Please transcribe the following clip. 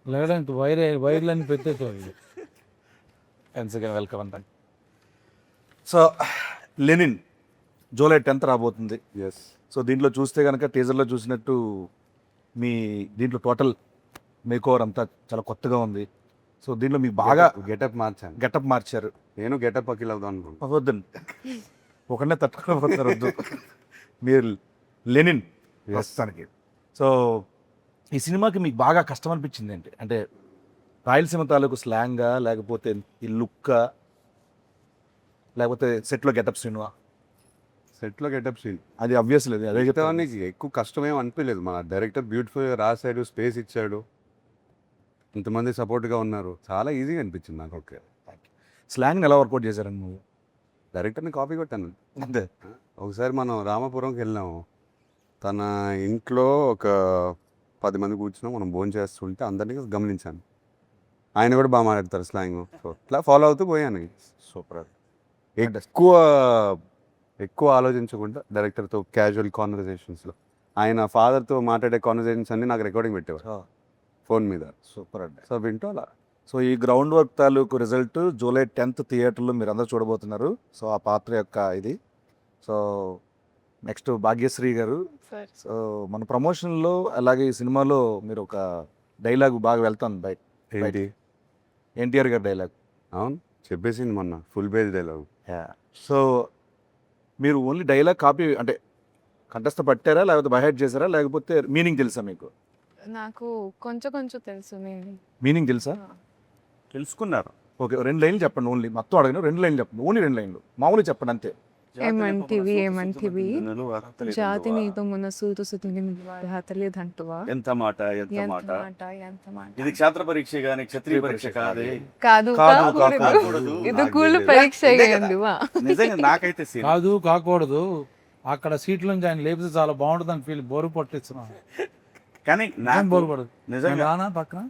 లేదంటే వైర్లన్నీ పెట్టేసేవాళ్ళు. Once again welcome అండి. So Lenin July 10th రాబోతుంది. ఎస్. సో దీంట్లో చూస్తే కనుక టీజర్లో చూసినట్టు మీ దీంట్లో టోటల్ మేకోవర్ అంతా చాలా కొత్తగా ఉంది. సో దీంట్లో మీకు బాగా గెటప్ మార్చాను. గెటప్ మార్చారు. నేను గెటప్ అఖిల్ అవుదాం అనుకుంటున్నాను. వద్దండి, ఒకనే తట్టుకోకపోతారు, వద్దు. మీరు లెనిన్ ప్రస్తుతానికి. సో ఈ సినిమాకి మీకు బాగా కష్టం అనిపించింది ఏంటి? అంటే రాయలసీమ తాలూకు స్లాంగా, లేకపోతే ఈ లుక్కా, లేకపోతే సెట్లో గెటప్ సినిమా? సెట్లో గెటప్ సీన్ అది అబ్వియస్ లేదు, అదే చెప్తాను. ఎక్కువ కష్టమేం అనిపించలేదు. మన డైరెక్టర్ బ్యూటిఫుల్గా రాశాడు, స్పేస్ ఇచ్చాడు, ఇంతమంది సపోర్ట్గా ఉన్నారు, చాలా ఈజీగా అనిపించింది నాకు. ఓకే, స్లాంగ్ని ఎలా వర్కౌట్ చేశారండి నువ్వు? డైరెక్టర్ని కాపీ కొట్టాను. అంతే. ఒకసారి మనం రామాపురంకి వెళ్ళాము. తన ఇంట్లో ఒక 10 మంది కూర్చున్నాం, మనం భోజనం చేస్తుంటే అందరినీ గమనించాను. ఆయన కూడా బాగా మాట్లాడతారు స్లాంగ్. సో ఇట్లా ఫాలో అవుతూ పోయాను. సూపర్. ఎక్కువ ఆలోచించకుండా డైరెక్టర్తో క్యాజువల్ కాన్వర్జేషన్స్లో ఆయన ఫాదర్తో మాట్లాడే కాన్వర్జేషన్స్ అన్నీ నాకు రికార్డింగ్ పెట్టేవారు ఫోన్ మీద. సూపర్ అండి. సో వింటూ అలా. సో ఈ గ్రౌండ్ వర్క్ తాలూకు రిజల్ట్ జూలై 10th థియేటర్లో మీరు అందరూ చూడబోతున్నారు. సో ఆ పాత్ర యొక్క ఇది. సో నెక్స్ట్ భాగ్యశ్రీ గారు, సో మన ప్రమోషన్లో అలాగే ఈ సినిమాలో మీరు ఒక డైలాగ్ బాగా వెళ్తాను బయట. ఏంటి? ఎన్టీఆర్ గారి డైలాగ్. అవును, చెప్పేసింది మొన్న ఫుల్ పేజ్ డైలాగ్. సో మీరు ఓన్లీ డైలాగ్ కాపీ అంటే కంఠస్థ పట్టారా, లేకపోతే బైహెడ్ చేశారా, లేకపోతే మీనింగ్ తెలుసా మీకు? నాకు కొంచెం కొంచెం తెలుసు. మీనింగ్ తెలుసా? తెలుసుకున్నారు. ఓకే, 2 లైన్లు చెప్పండి. ఓన్లీ మొత్తం అడగను, 2 లైన్లు చెప్పండి. ఓన్లీ 2 లైన్లు మామూలు చెప్పండి అంతే. ఏమంటివి జాతి నీతో మనసు తెలియదంటువా? ఎంత మాట ఎంత ఎంత మాట. మాట ఎంత మాట. ఇది క్షేత్ర పరీక్ష గాని క్షత్రియ పరీక్ష కాదే. కాదు కాదు, కాకూడదు. ఇది కూలు పరీక్ష అయ్యిందివా? నిజంగా నాకైతే సీన్ కాదు కాకూడదు. అక్కడ సీట్ల నుంచి ఆయన లేపితే చాలా బాగుంటుంది అని ఫీల్. బోరు పట్టిస్తున్నాను. కానీ బోరు పడదు నిజంగా రానా పక్కన